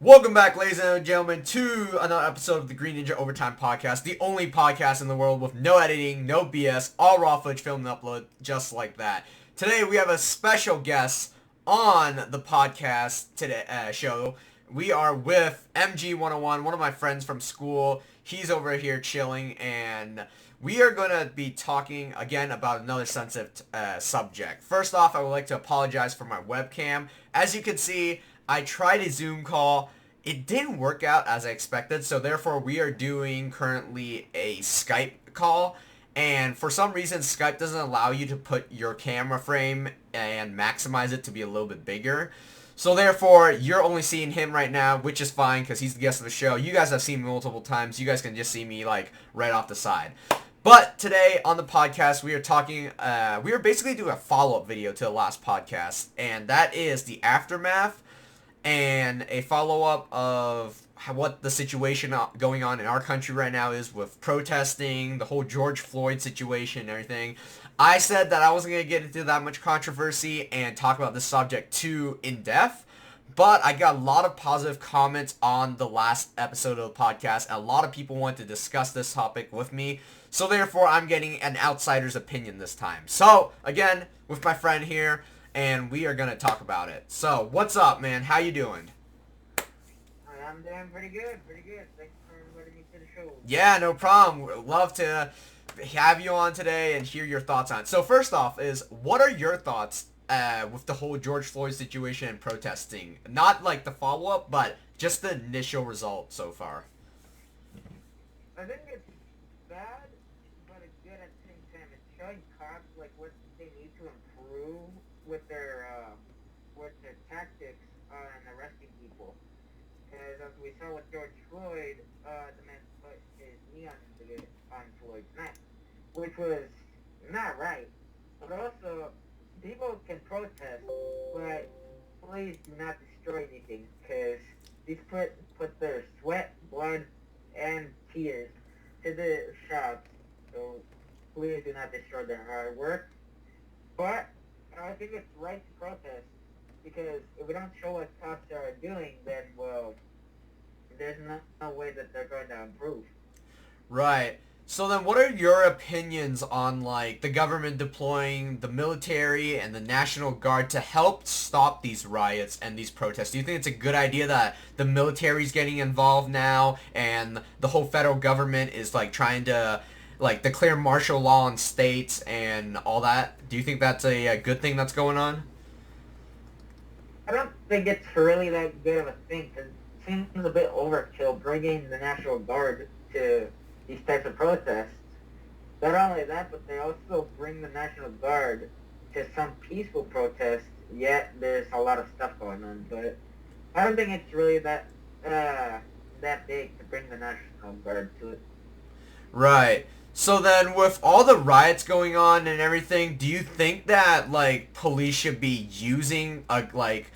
Welcome back, ladies and gentlemen, to another episode of the Green Ninja Overtime Podcast, the only podcast in the world with no editing, no BS, all raw footage filmed and uploaded just like that. Today we have a special guest on the podcast today show. We are with MG101, one of my friends from school. He's over here chilling, and we are going to be talking again about another sensitive subject. First off, I would like to apologize for my webcam. As you can see, I tried a Zoom call. It didn't work out as I expected, so therefore we are doing currently a Skype call. And for some reason, Skype doesn't allow you to put your camera frame and maximize it to be a little bit bigger. So therefore, you're only seeing him right now, which is fine because he's the guest of the show. You guys have seen me multiple times. You guys can just see me like right off the side. But today on the podcast, we are talking, we are basically doing a follow-up video to the last podcast. And that is the aftermath and a follow-up of what the situation going on in our country right now is with protesting, the whole George Floyd situation and everything. I said that I wasn't going to get into that much controversy and talk about this subject too in depth, but I got a lot of positive comments on the last episode of the podcast, and a lot of people want to discuss this topic with me, so therefore I'm getting an outsider's opinion this time. So, again, with my friend here, and we are going to talk about it. So, what's up, man? How you doing? I'm doing pretty good. Thanks for inviting me to the show. Yeah, no problem. We'd love to have you on today and hear your thoughts on it. So, first off is, what are your thoughts with the whole George Floyd situation and protesting? Not like the follow-up, but just the initial result so far. I think it's bad, but it's good at the same time. It's showing cops like what they need to improve with their tactics on arresting people. Because as we saw with George Floyd, the man put his knee on Floyd's neck, which was not right. But also, people can protest, but please do not destroy anything, because these put their sweat, blood, and tears to the shops. So please do not destroy their hard work. But I think it's right to protest, because if we don't show what cops are doing, then, well, there's no way that they're going to improve. Right. So then what are your opinions on, like, the government deploying the military and the National Guard to help stop these riots and these protests? Do you think it's a good idea that the military's getting involved now and the whole federal government is, like, trying to, like, declare martial law in states and all that? Do you think that's a good thing that's going on? I don't think it's really that good of a thing, because it seems a bit overkill bringing the National Guard to these types of protests. Not only that, but they also bring the National Guard to some peaceful protests, yet there's a lot of stuff going on. But I don't think it's really that big to bring the National Guard to it. Right. So then with all the riots going on and everything, do you think that, like, police should be using, like,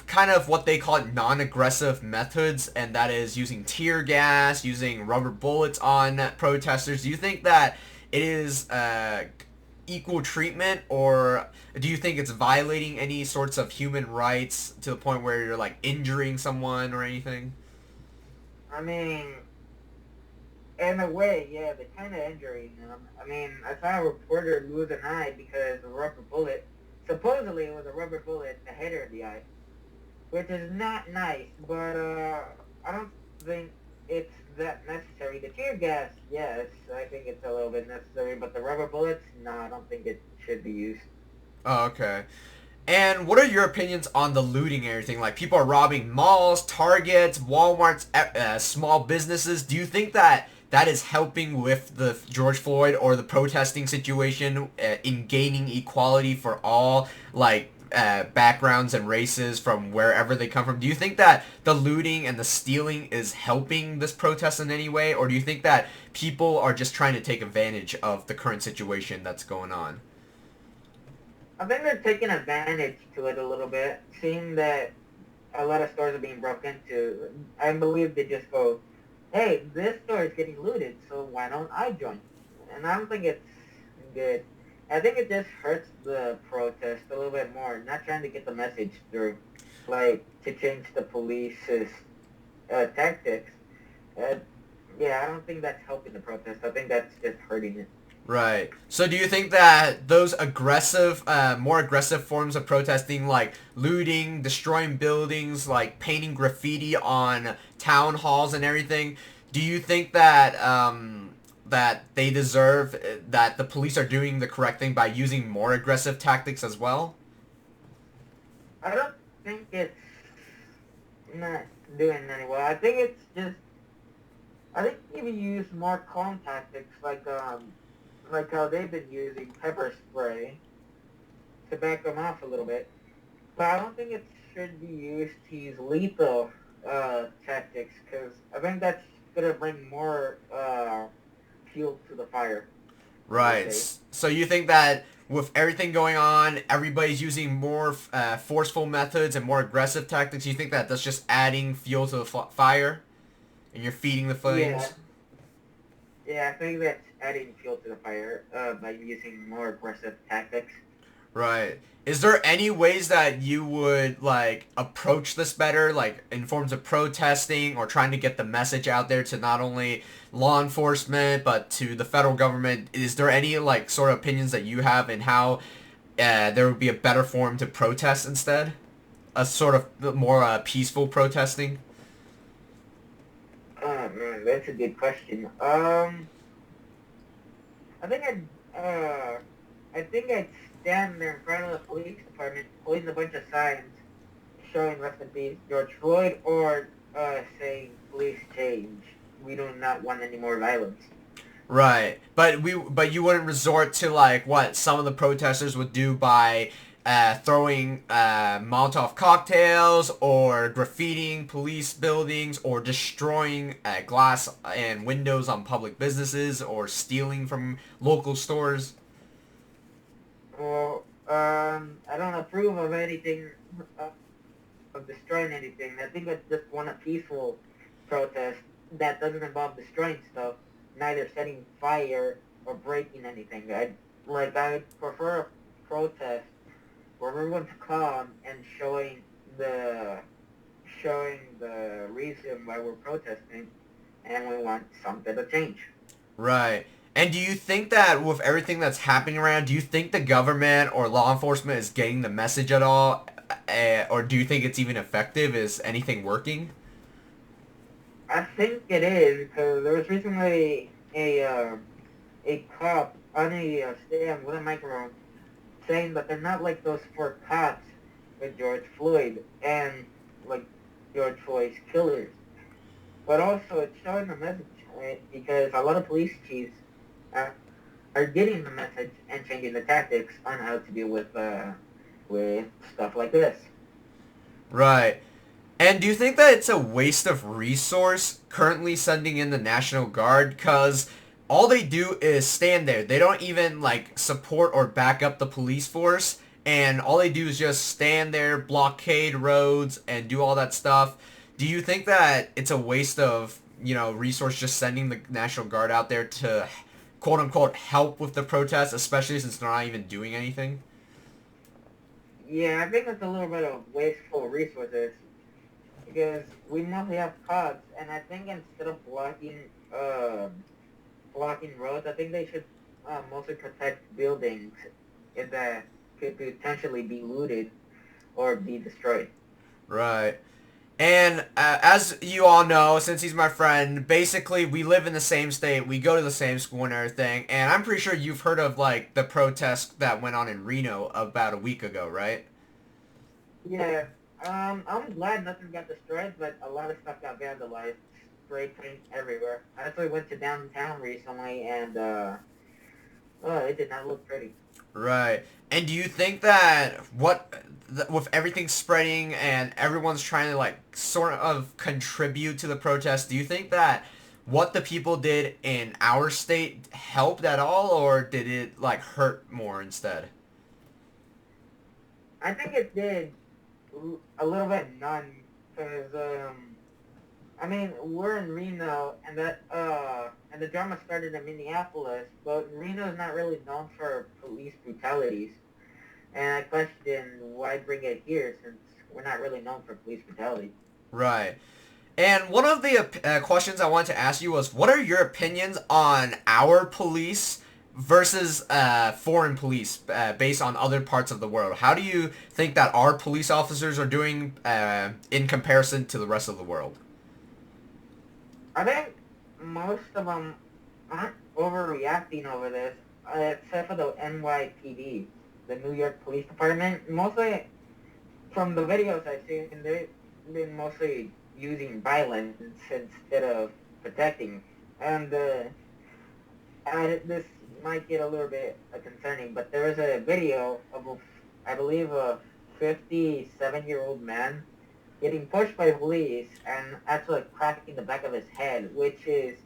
kind of what they call it non-aggressive methods, and that is using tear gas, using rubber bullets on protesters? Do you think that it is equal treatment, or do you think it's violating any sorts of human rights to the point where you're, like, injuring someone or anything? I mean, in a way, yeah, they're kind of injuring them. I mean, I saw a reporter lose an eye because of a rubber bullet. Supposedly, it was a rubber bullet in the head or the eye, which is not nice, but I don't think it's that necessary. The tear gas, yes, I think it's a little bit necessary, but the rubber bullets, no, I don't think it should be used. Oh, okay. And what are your opinions on the looting and everything? Like, people are robbing malls, Targets, Walmarts, small businesses. Do you think that that is helping with the George Floyd or the protesting situation in gaining equality for all, like, backgrounds and races from wherever they come from? Do you think that the looting and the stealing is helping this protest in any way, or do you think that people are just trying to take advantage of the current situation that's going on? I think they're taking advantage to it a little bit, seeing that a lot of stores are being broken into. I believe they just go, hey, this store is getting looted, so why don't I join? And I don't think it's good. I think it just hurts the little bit more, not trying to get the message through, like to change the police's tactics. Uh, yeah, I don't think that's helping the protest. I think that's just hurting it. Right. So do you think that those aggressive, more aggressive forms of protesting, like looting, destroying buildings, like painting graffiti on town halls and everything, do you think that that they deserve that the police are doing the correct thing by using more aggressive tactics as well? I don't think it's not doing any well. I think it's just I think if you use more calm tactics like how they've been using pepper spray to back them off a little bit. But I don't think it should be used to use lethal tactics because I think that's gonna bring more fuel to the fire. I would Right. say. So you think that with everything going on, everybody's using more forceful methods and more aggressive tactics. You think that that's just adding fuel to the fire, and you're feeding the Yeah, flames? yeah, I think that's adding fuel to the fire by using more aggressive tactics. Right. Is there any ways that you would like approach this better, like in forms of protesting or trying to get the message out there to not only law enforcement but to the federal government? Is there any like sort of opinions that you have in how there would be a better form to protest instead? A sort of more peaceful protesting? Oh man, that's a good question. I think I think I'd stand there in front of the police department, holding a bunch of signs showing rest in peace George Floyd, or saying police change. We do not want any more violence. Right. But you wouldn't resort to like what some of the protesters would do by throwing Molotov cocktails or graffitiing police buildings or destroying glass and windows on public businesses or stealing from local stores. Well, I don't approve of anything uh, of destroying anything. I think I just want a peaceful protest that doesn't involve destroying stuff, neither setting fire or breaking anything. I prefer a protest where everyone's calm and the showing the reason why we're protesting and we want something to change. Right. And do you think that with everything that's happening around, do you think the government or law enforcement is getting the message at all? Or do you think it's even effective? Is anything working? I think it is because there was recently a cop on a stand with a microphone saying that they're not like those four cops with George Floyd and like George Floyd's killers. But also it's showing the message, right? Because a lot of police chiefs are, are getting the message and changing the tactics on how to deal with stuff like this. Right. And do you think that it's a waste of resource currently sending in the National Guard? Because all they do is stand there. They don't even like support or back up the police force. And all they do is just stand there, blockade roads, and do all that stuff. Do you think that it's a waste of, resource just sending the National Guard out there to quote unquote help with the protests, especially since they're not even doing anything? Yeah, I think it's a little bit of wasteful resources because we mostly have cops, and I think instead of blocking roads, I think they should mostly protect buildings that could potentially be looted or be destroyed. Right. And as you all know, since he's my friend, basically we live in the same state, we go to the same school and everything, and I'm pretty sure you've heard of like the protest that went on in Reno about a week ago, right? Yeah, I'm glad nothing got destroyed, but a lot of stuff got vandalized. Spray paint everywhere. I actually went to downtown recently, and oh, it did not look pretty. Right. And do you think that with everything spreading and everyone's trying to like sort of contribute to the protest, do you think that what the people did in our state helped at all, or did it like hurt more instead? I think it did a little bit none, because I mean, we're in Reno, and the drama started in Minneapolis, but Reno is not really known for police brutalities. And I question why bring it here since we're not really known for police brutality. Right. And one of the questions I wanted to ask you was, what are your opinions on our police versus foreign police based on other parts of the world? How do you think that our police officers are doing in comparison to the rest of the world? I think most of them aren't overreacting over this, except for the NYPD, the New York Police Department. Mostly, from the videos I've seen, they've been mostly using violence instead of protecting. And this might get a little bit concerning, but there was a video of, I believe, a 57-year-old man getting pushed by police and actually cracking the back of his head, which is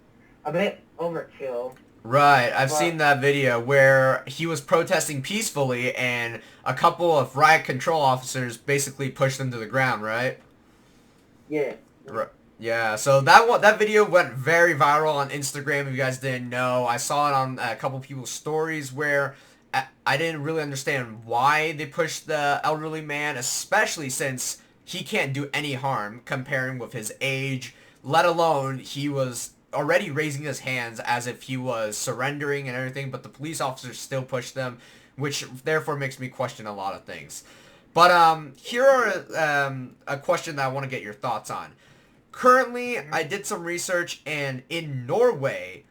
a bit overkill. Right, I've seen But that video where he was protesting peacefully and a couple of riot control officers basically pushed him to the ground, right? yeah, Right. Yeah, so that video went very viral on Instagram. If you guys didn't know, I saw it on a couple people's stories where I didn't really understand why they pushed the elderly man, especially since he can't do any harm comparing with his age, let alone he was already raising his hands as if he was surrendering and everything, but the police officers still pushed them, which therefore makes me question a lot of things. But here are a question that I want to get your thoughts on. Currently, I hmm did some research, and in Norway,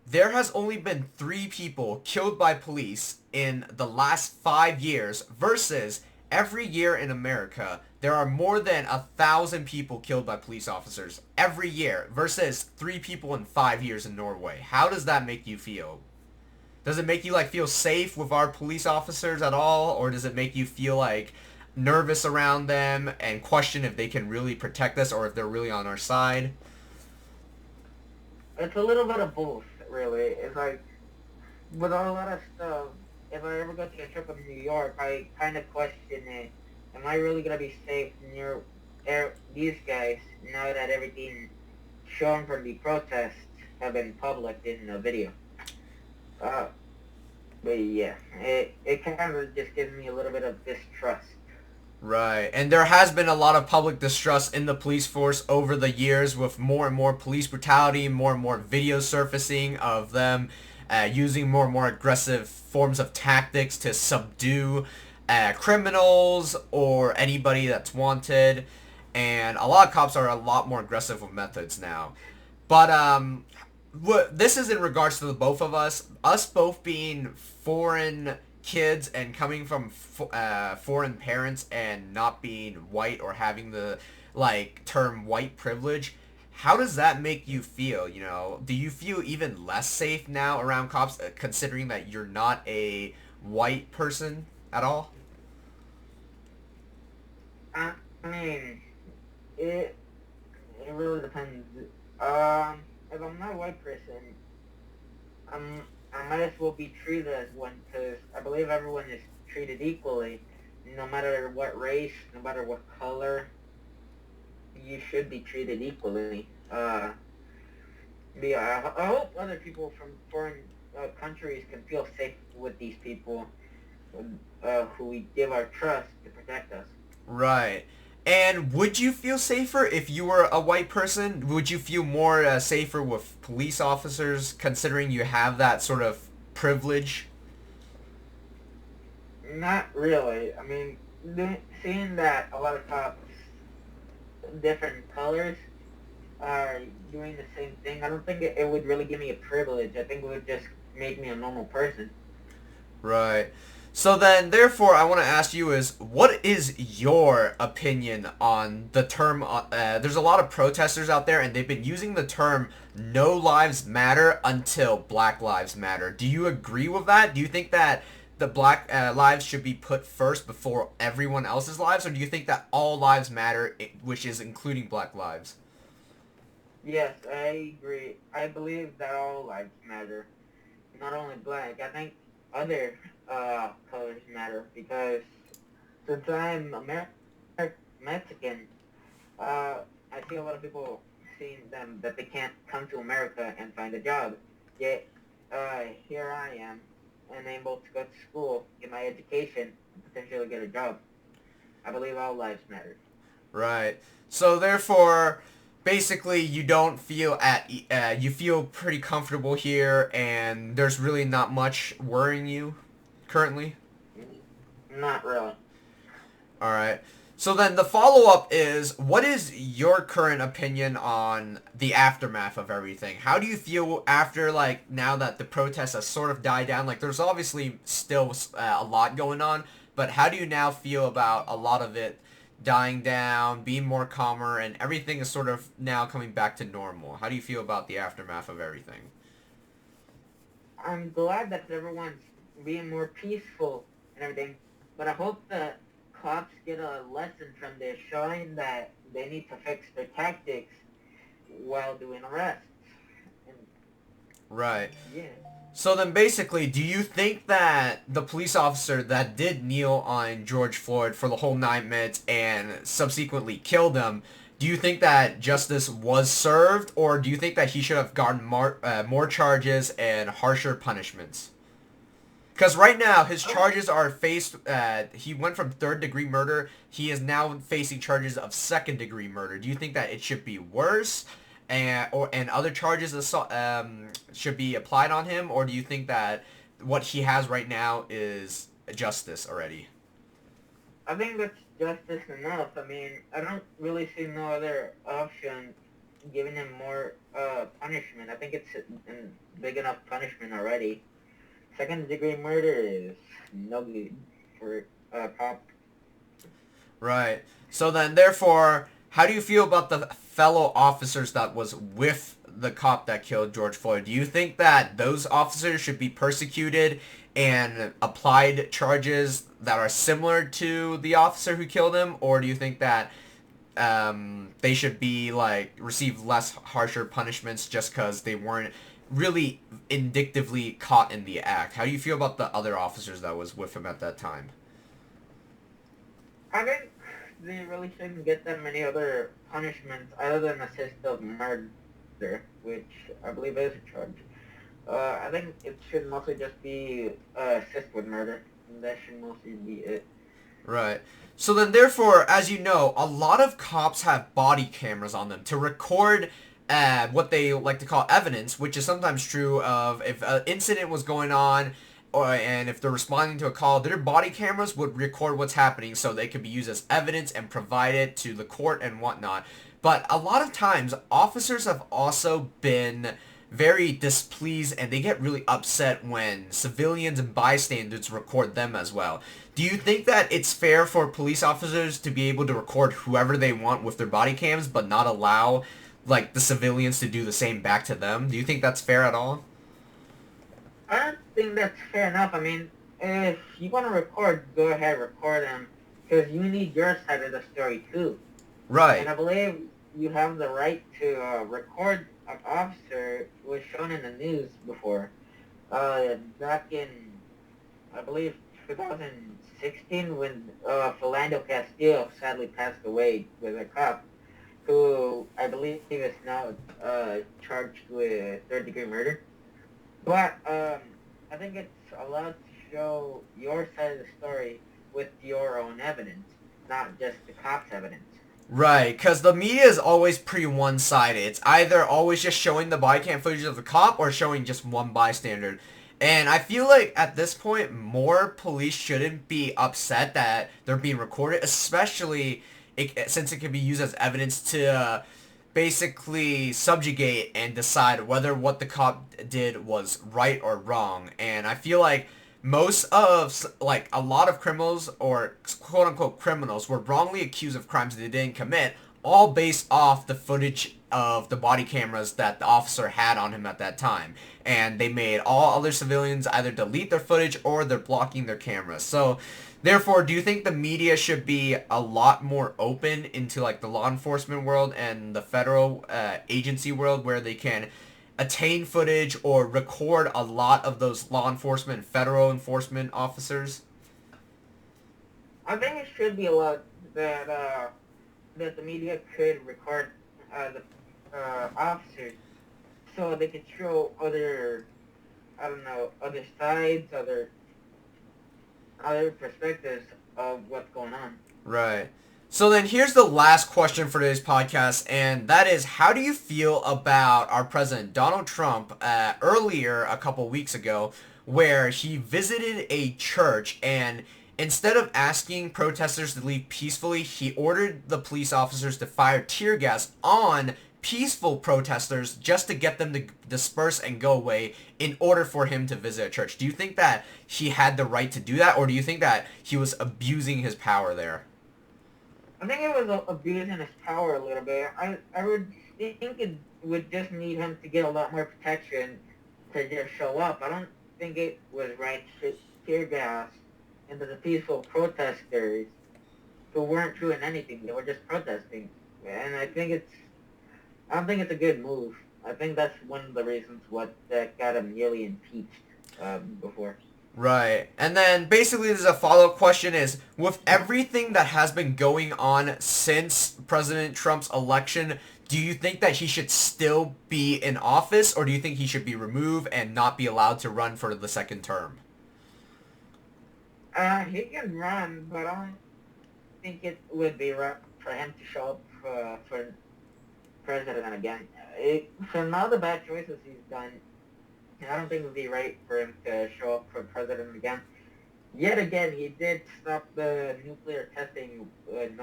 there has only been 3 people killed by police in the last 5 years versus every year in America, there are more than 1,000 people killed by police officers every year versus 3 people in 5 years in Norway. How does that make you feel? Does it make you like feel safe with our police officers at all, or does it make you feel like nervous around them and question if they can really protect us or if they're really on our side? it's a little bit of both, really. It's like with a lot of stuff. If I ever go to a trip in New York, I kind of question it. Am I really gonna be safe near these guys now that everything shown from the protests have been published in a video? Uh, but yeah, it kind of just gives me a little bit of distrust. Right. And there has been a lot of public distrust in the police force over the years with more and more police brutality, more and more video surfacing of them using more and more aggressive forms of tactics to subdue criminals or anybody that's wanted. And a lot of cops are a lot more aggressive with methods now. But this is in regards to the both of us. Us both being foreign kids and coming from foreign parents and not being white or having the like term white privilege. How does that make you feel? You know, do you feel even less safe now around cops, considering that you're not a white person at all? I mean, it it really depends. If I'm not a white person, I might as well be treated as one because I believe everyone is treated equally, no matter what race, no matter what color. You should be treated equally. Yeah, I hope other people from foreign countries can feel safe with these people who we give our trust to protect us. Right. And would you feel safer if you were a white person? Would you feel more safer with police officers, considering you have that sort of privilege? Not really. I mean, seeing that a lot of cops, different colors, are doing the same thing, I don't think it would really give me a privilege. I think it would just make me a normal person. Right. So then, therefore, I want to ask you is, what is your opinion on the term, there's a lot of protesters out there, and they've been using the term no lives matter until black lives matter. Do you agree with that? Do you think that the black lives should be put first before everyone else's lives, or do you think that all lives matter, which is including black lives? Yes, I agree. I believe that all lives matter, not only black. I think other colors matter because since I'm Mexican, I see a lot of people seeing them that they can't come to America and find a job. Yet, here I am, and able to go to school, get my education, and potentially get a job. I believe all lives matter. Right. So therefore, basically you don't feel you feel pretty comfortable here, and there's really not much worrying you currently. Not really. All right. So then the follow-up is, what is your current opinion on the aftermath of everything? How do you feel after, like, now that the protests have sort of died down? Like, there's obviously still a lot going on, but how do you now feel about a lot of it dying down, being more calmer, and everything is sort of now coming back to normal? How do you feel about the aftermath of everything? I'm glad that everyone's being more peaceful and everything, but I hope that cops get a lesson from this, showing that they need to fix their tactics while doing arrests. And Right. yeah, So then basically, do you think that the police officer that did kneel on George Floyd for the whole 9 minutes and subsequently killed him, do you think that justice was served, or do you think that he should have gotten more charges and harsher punishments? Because right now, his charges are he went from third-degree murder. He is now facing charges of second-degree murder. Do you think that it should be worse, and other charges should be applied on him, or do you think that what he has right now is justice already? I think that's justice enough. I mean, I don't really see no other option giving him more punishment. I think it's a big enough punishment already. Second degree murder is no good for cop. Right. So then, therefore, how do you feel about the fellow officers that was with the cop that killed George Floyd? Do you think that those officers should be persecuted and applied charges that are similar to the officer who killed him, or do you think that they should be like receive less harsher punishments just because they weren't really indictively caught in the act? How do you feel about the other officers that was with him at that time? I think they really shouldn't get that many other punishments other than assisted murder, which I believe is a charge. I think it should mostly just be assist with murder. And that should mostly be it. Right. So then, therefore, as you know, a lot of cops have body cameras on them to record what they like to call evidence, which is sometimes true of if an incident was going on, and if they're responding to a call, their body cameras would record what's happening so they could be used as evidence and provide it to the court and whatnot. But a lot of times, officers have also been very displeased, and they get really upset when civilians and bystanders record them as well. Do you think that it's fair for police officers to be able to record whoever they want with their body cams, but not allow, like, the civilians to do the same back to them? Do you think that's fair at all? I don't think that's fair enough. I mean, if you want to record, go ahead, record them, because you need your side of the story too. And Right. I believe you have the right to record an officer who was shown in the news before. Back in, I believe, 2016, when Philando Castillo sadly passed away with a cop who I believe is now charged with third-degree murder. But I think it's allowed to show your side of the story with your own evidence, not just the cop's evidence. Right, because the media is always pretty one-sided. It's either always just showing the body cam footage of the cop or showing just one bystander. And I feel like at this point, more police shouldn't be upset that they're being recorded, especially since it can be used as evidence to basically subjugate and decide whether what the cop did was right or wrong. And I feel like most of, like, a lot of criminals or quote-unquote criminals were wrongly accused of crimes they didn't commit, all based off the footage of the body cameras that the officer had on him at that time. And they made all other civilians either delete their footage or they're blocking their cameras. So therefore, do you think the media should be a lot more open into, like, the law enforcement world and the federal agency world, where they can attain footage or record a lot of those law enforcement, federal enforcement officers? I think it should be allowed that that the media could record the officers so they could show other, I don't know, other sides, other perspectives of what's going on. Right. So then here's the last question for today's podcast, and that is, how do you feel about our president, Donald Trump, earlier a couple weeks ago, where he visited a church and instead of asking protesters to leave peacefully, he ordered the police officers to fire tear gas on peaceful protesters just to get them to disperse and go away in order for him to visit a church. Do you think that he had the right to do that, or do you think that he was abusing his power there? I think it was abusing his power a little bit. I would think it would just need him to get a lot more protection to just show up. I don't think it was right to tear gas into the peaceful protesters who weren't doing anything. They were just protesting. And I don't think it's a good move. I think that's one of the reasons what that got him nearly impeached before. Right. And then basically there's a follow-up question is, with everything that has been going on since President Trump's election, do you think that he should still be in office, or do you think he should be removed and not be allowed to run for the second term? He can run, but I don't think it would be right for him to show up for president again. From all the bad choices he's done, I don't think it would be right for him to show up for president again. Yet again, he did stop the nuclear testing in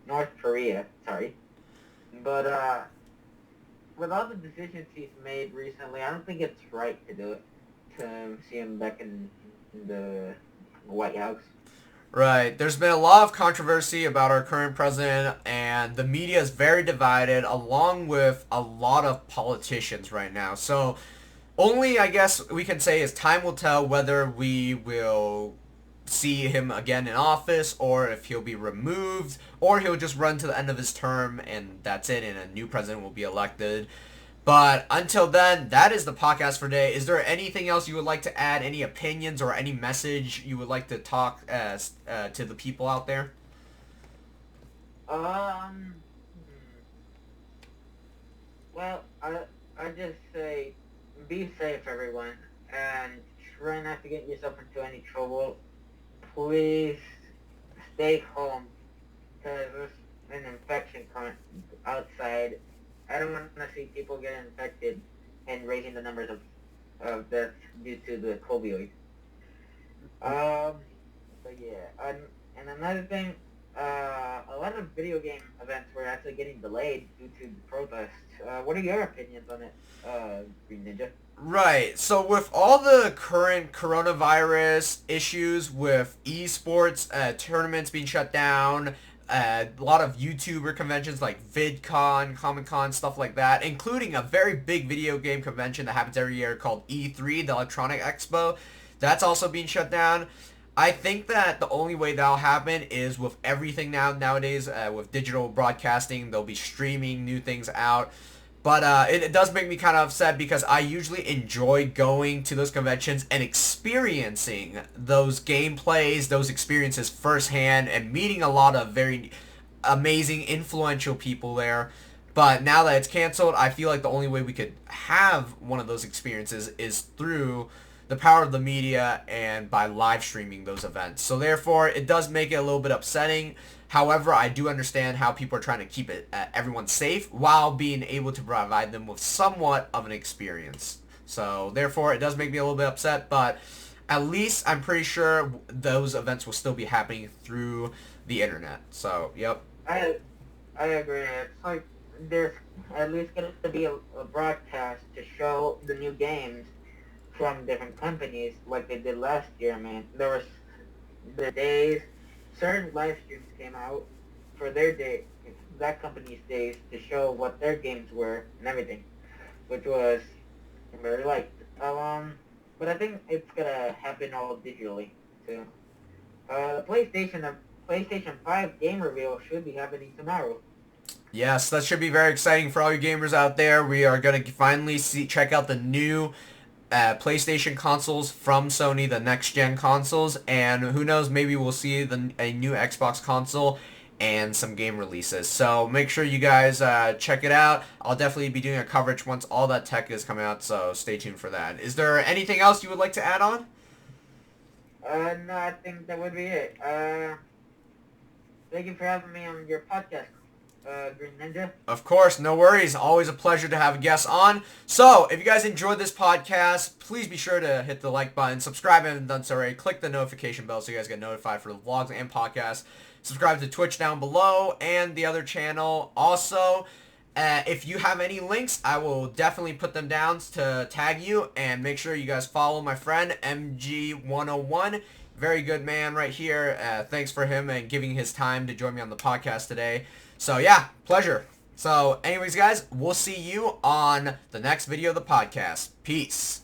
North Korea. Sorry, but with all the decisions he's made recently, I don't think it's right to do it. To see him back in the White House. Right. There's been a lot of controversy about our current president, and the media is very divided, along with a lot of politicians right now. So only, I guess, we can say is time will tell whether we will see him again in office, or if he'll be removed, or he'll just run to the end of his term, and that's it, and a new president will be elected. But until then, that is the podcast for today. Is there anything else you would like to add? Any opinions or any message you would like to talk to the people out there? Um. Well, I just say, be safe, everyone, and try not to get yourself into any trouble. Please stay home, because there's an infection coming outside. I don't want to see people get infected and raising the numbers of deaths due to the COVID. But yeah, and another thing, a lot of video game events were actually getting delayed due to the protests. What are your opinions on it, Green Ninja? Right. So with all the current coronavirus issues with esports tournaments being shut down, a lot of YouTuber conventions like VidCon, Comic-Con, stuff like that, including a very big video game convention that happens every year called E3, the Electronic Expo. That's also being shut down. I think that the only way that'll happen is with everything nowadays, with digital broadcasting, they'll be streaming new things out. But it does make me kind of upset because I usually enjoy going to those conventions and experiencing those gameplays, those experiences firsthand, and meeting a lot of very amazing, influential people there. But now that it's canceled, I feel like the only way we could have one of those experiences is through the power of the media and by live streaming those events. So therefore, it does make it a little bit upsetting. However, I do understand how people are trying to keep everyone safe while being able to provide them with somewhat of an experience. So therefore, it does make me a little bit upset, but at least I'm pretty sure those events will still be happening through the internet. So, yep. I agree. It's like there's at least going to be a broadcast to show the new games from different companies like they did last year, man. There was the days certain live streams came out for their day, that company's days, to show what their games were and everything, which was very liked. But I think it's gonna happen all digitally too. The PlayStation 5 game reveal should be happening tomorrow. Yes, that should be very exciting for all you gamers out there. We are going to finally check out the new PlayStation consoles from Sony, the next-gen consoles, and who knows, maybe we'll see a new Xbox console and some game releases. So make sure you guys check it out. I'll definitely be doing a coverage once all that tech is coming out, so stay tuned for that. Is there anything else you would like to add on? No, I think that would be it. Thank you for having me on your podcast, Green Ninja. Of course, no worries. Always a pleasure to have guests on. So, if you guys enjoyed this podcast, please be sure to hit the like button, subscribe if you haven't done so already, click the notification bell so you guys get notified for the vlogs and podcasts. Subscribe to Twitch down below and the other channel. Also, if you have any links, I will definitely put them down to tag you, and make sure you guys follow my friend MG101. Very good man right here. Thanks for him and giving his time to join me on the podcast today. So yeah, pleasure. So anyways, guys, we'll see you on the next video of the podcast. Peace.